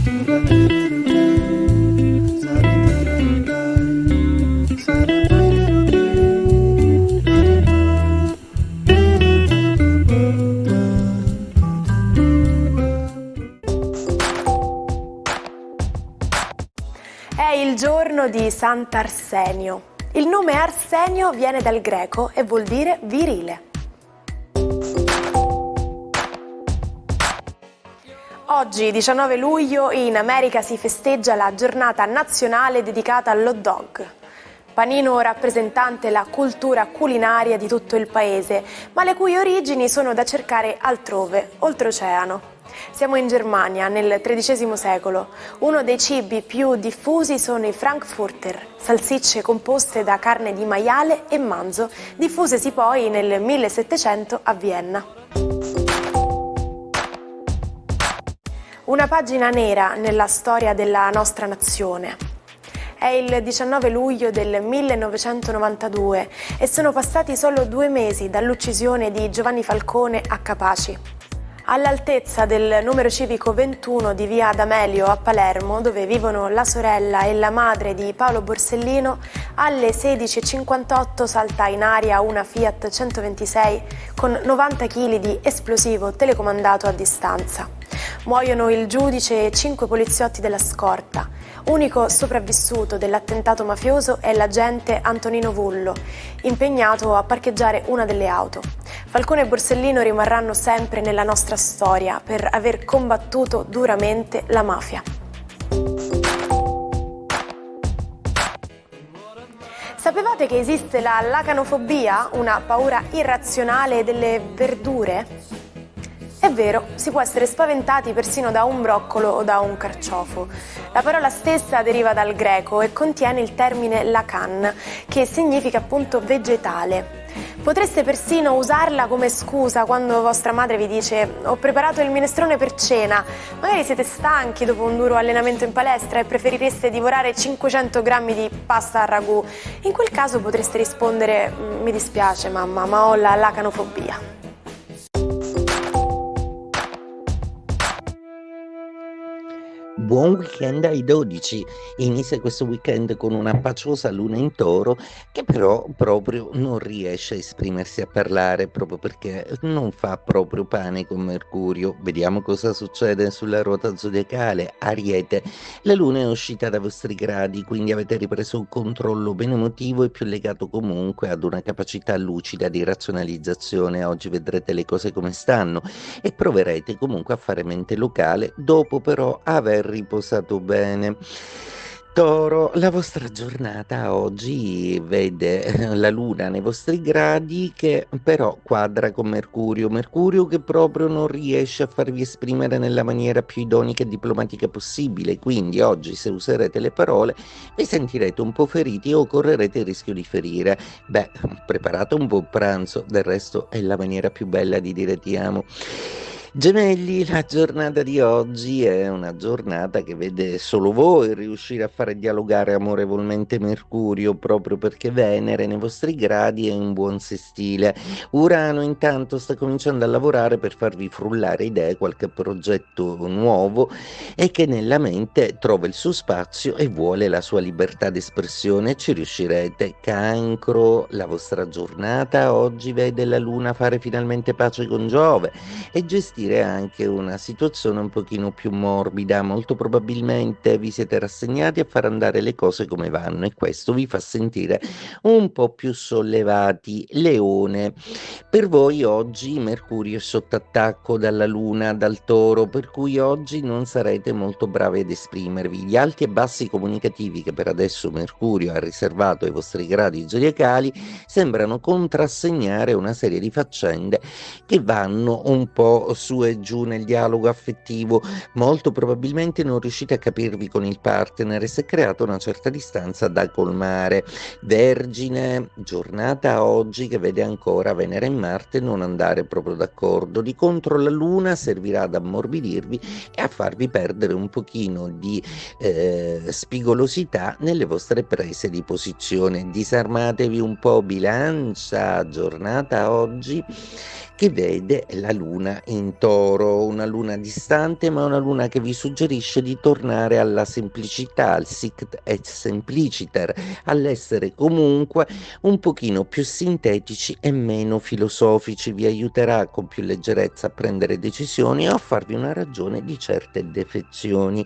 È il giorno di Sant'Arsenio. Il nome Arsenio viene dal greco e vuol dire virile. Oggi, 19 luglio, in America si festeggia la giornata nazionale dedicata all'hot dog. Panino rappresentante la cultura culinaria di tutto il paese, ma le cui origini sono da cercare altrove, oltreoceano. Siamo in Germania, nel XIII secolo. Uno dei cibi più diffusi sono i Frankfurter, salsicce composte da carne di maiale e manzo, diffusesi poi nel 1700 a Vienna. Una pagina nera nella storia della nostra nazione. È il 19 luglio del 1992 e sono passati solo 2 mesi dall'uccisione di Giovanni Falcone a Capaci. All'altezza del numero civico 21 di via D'Amelio a Palermo, dove vivono la sorella e la madre di Paolo Borsellino, alle 16:58 salta in aria una Fiat 126 con 90 kg di esplosivo telecomandato a distanza. Muoiono il giudice e 5 poliziotti della scorta. Unico sopravvissuto dell'attentato mafioso è l'agente Antonino Vullo, impegnato a parcheggiare una delle auto. Falcone e Borsellino rimarranno sempre nella nostra storia per aver combattuto duramente la mafia. Sapevate che esiste la lacanofobia, una paura irrazionale delle verdure? È vero, si può essere spaventati persino da un broccolo o da un carciofo. La parola stessa deriva dal greco e contiene il termine lacan, che significa appunto vegetale. Potreste persino usarla come scusa quando vostra madre vi dice «Ho preparato il minestrone per cena». Magari siete stanchi dopo un duro allenamento in palestra e preferireste divorare 500 grammi di pasta a ragù. In quel caso potreste rispondere «Mi dispiace mamma, ma ho la lacanofobia». Buon weekend ai 12. Inizia questo weekend con una paciosa luna in Toro che però proprio non riesce a esprimersi, a parlare, proprio perché non fa proprio pane con Mercurio. Vediamo cosa succede sulla ruota zodiacale. Ariete, la luna è uscita dai vostri gradi, quindi avete ripreso un controllo meno emotivo e più legato comunque ad una capacità lucida di razionalizzazione. Oggi vedrete le cose come stanno e proverete comunque a fare mente locale dopo però aver riposato bene. Toro, la vostra giornata oggi vede la luna nei vostri gradi che però quadra con Mercurio che proprio non riesce a farvi esprimere nella maniera più idonica e diplomatica possibile, quindi oggi se userete le parole vi sentirete un po' feriti o correrete il rischio di ferire. Beh, preparate un buon pranzo, del resto è la maniera più bella di dire ti amo. Gemelli, la giornata di oggi è una giornata che vede solo voi riuscire a fare dialogare amorevolmente Mercurio, proprio perché Venere nei vostri gradi è in buon sestile. Urano intanto sta cominciando a lavorare per farvi frullare idee, qualche progetto nuovo e che nella mente trova il suo spazio e vuole la sua libertà d'espressione. Ci riuscirete. Cancro, la vostra giornata oggi vede la Luna fare finalmente pace con Giove e gestire anche una situazione un pochino più morbida. Molto probabilmente vi siete rassegnati a far andare le cose come vanno e questo vi fa sentire un po' più sollevati. Leone, per voi oggi Mercurio è sotto attacco dalla Luna, dal Toro, per cui oggi non sarete molto bravi ad esprimervi. Gli alti e bassi comunicativi che per adesso Mercurio ha riservato ai vostri gradi zodiacali sembrano contrassegnare una serie di faccende che vanno un po' su e giù nel dialogo affettivo. Molto probabilmente non riuscite a capirvi con il partner e si è creata una certa distanza da colmare. Vergine, giornata oggi che vede ancora Venere e Marte non andare proprio d'accordo. Di contro la Luna servirà ad ammorbidirvi e a farvi perdere un pochino di spigolosità nelle vostre prese di posizione. Disarmatevi un po'. Bilancia, giornata oggi che vede la luna in Toro, una luna distante, ma una luna che vi suggerisce di tornare alla semplicità, al sic et simpliciter, all'essere comunque un pochino più sintetici e meno filosofici. Vi aiuterà con più leggerezza a prendere decisioni o a farvi una ragione di certe defezioni.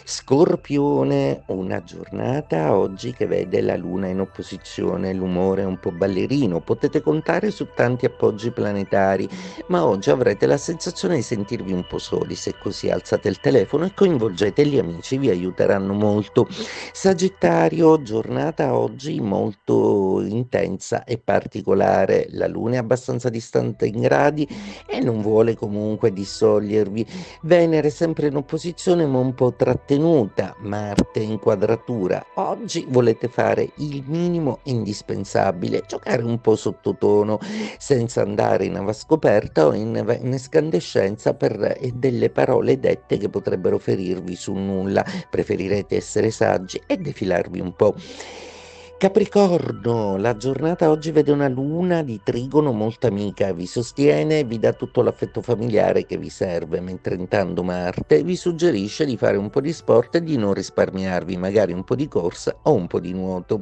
Scorpione, una giornata oggi che vede la luna in opposizione, l'umore è un po' ballerino, potete contare su tanti appoggi planetari, ma oggi avrete la sensazione di sentirvi un po' soli. Se così alzate il telefono e coinvolgete gli amici, vi aiuteranno molto. Sagittario, giornata oggi molto intensa e particolare, la luna è abbastanza distante in gradi e non vuole comunque dissogliervi. Venere sempre in opposizione ma un po' trattenuta, Marte in quadratura. Oggi volete fare il minimo indispensabile, giocare un po' sottotono senza andare in avascoperta o in escandescenza per delle parole dette che potrebbero ferirvi sul nulla. Preferirete essere saggi e defilarvi un po'. Capricorno, la giornata oggi vede una luna di trigono molto amica, vi sostiene e vi dà tutto l'affetto familiare che vi serve, mentre intanto Marte vi suggerisce di fare un po' di sport e di non risparmiarvi magari un po' di corsa o un po' di nuoto.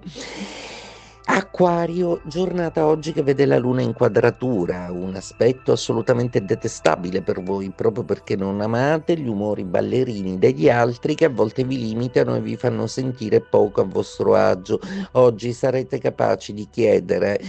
Acquario, giornata oggi che vede la luna in quadratura, un aspetto assolutamente detestabile per voi, proprio perché non amate gli umori ballerini degli altri che a volte vi limitano e vi fanno sentire poco a vostro agio. Oggi sarete capaci di chiedere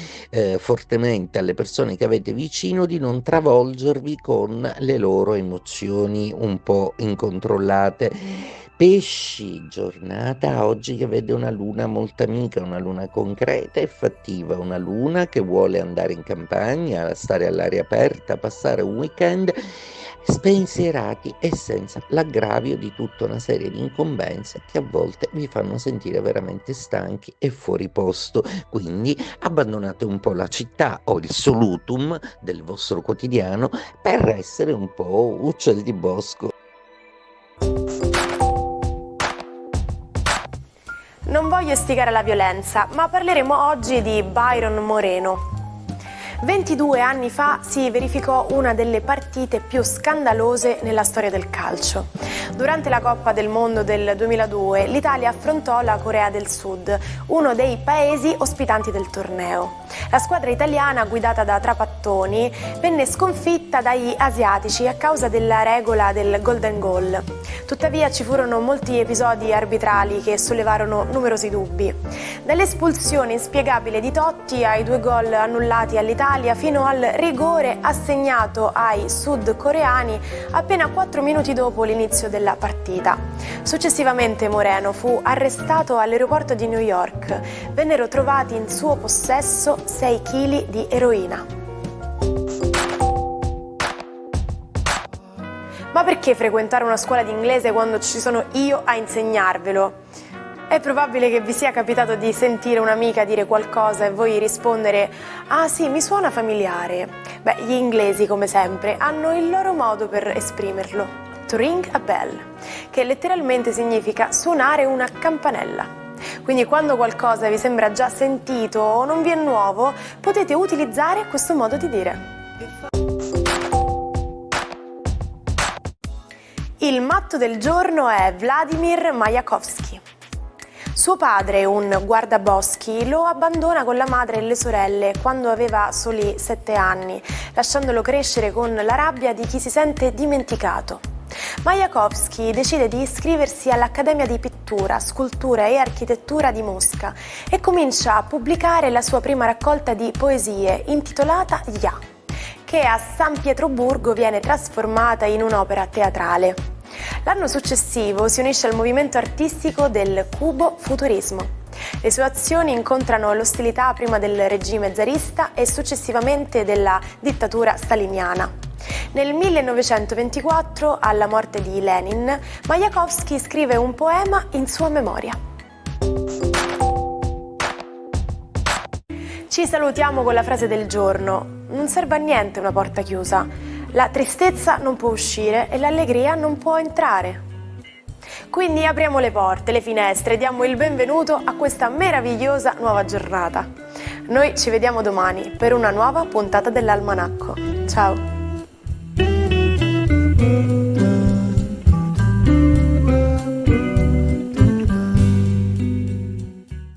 fortemente alle persone che avete vicino di non travolgervi con le loro emozioni un po' incontrollate. Pesci, giornata oggi che vede una luna molto amica, una luna concreta e fattiva, una luna che vuole andare in campagna, stare all'aria aperta, passare un weekend spensierati e senza l'aggravio di tutta una serie di incombenze che a volte vi fanno sentire veramente stanchi e fuori posto. Quindi abbandonate un po' la città o il solutum del vostro quotidiano per essere un po' uccelli di bosco. Non voglio istigare alla violenza, ma parleremo oggi di Byron Moreno. 22 anni fa si verificò una delle partite più scandalose nella storia del calcio. Durante la Coppa del Mondo del 2002 l'Italia affrontò la Corea del Sud, uno dei paesi ospitanti del torneo. La squadra italiana, guidata da Trapattoni, venne sconfitta dagli asiatici a causa della regola del golden goal. Tuttavia ci furono molti episodi arbitrali che sollevarono numerosi dubbi. Dall'espulsione inspiegabile di Totti ai 2 gol annullati all'Italia fino al rigore assegnato ai sudcoreani appena 4 minuti dopo l'inizio della partita. Successivamente Moreno fu arrestato all'aeroporto di New York. Vennero trovati in suo possesso 6 kg di eroina. Ma perché frequentare una scuola di inglese quando ci sono io a insegnarvelo? È probabile che vi sia capitato di sentire un'amica dire qualcosa e voi rispondere «Ah sì, mi suona familiare». Beh, gli inglesi, come sempre, hanno il loro modo per esprimerlo. To ring a bell, che letteralmente significa suonare una campanella. Quindi quando qualcosa vi sembra già sentito o non vi è nuovo, potete utilizzare questo modo di dire. Il matto del giorno è Vladimir Majakovskij. Suo padre, un guardaboschi, lo abbandona con la madre e le sorelle quando aveva soli 7 anni, lasciandolo crescere con la rabbia di chi si sente dimenticato. Majakovskij decide di iscriversi all'Accademia di Pittura, Scultura e Architettura di Mosca e comincia a pubblicare la sua prima raccolta di poesie intitolata Ya, che a San Pietroburgo viene trasformata in un'opera teatrale. L'anno successivo si unisce al movimento artistico del cubo-futurismo. Le sue azioni incontrano l'ostilità prima del regime zarista e successivamente della dittatura staliniana. Nel 1924, alla morte di Lenin, Majakovskij scrive un poema in sua memoria. Ci salutiamo con la frase del giorno: non serve a niente una porta chiusa. La tristezza non può uscire e l'allegria non può entrare. Quindi apriamo le porte, le finestre e diamo il benvenuto a questa meravigliosa nuova giornata. Noi ci vediamo domani per una nuova puntata dell'Almanacco. Ciao! Ciao.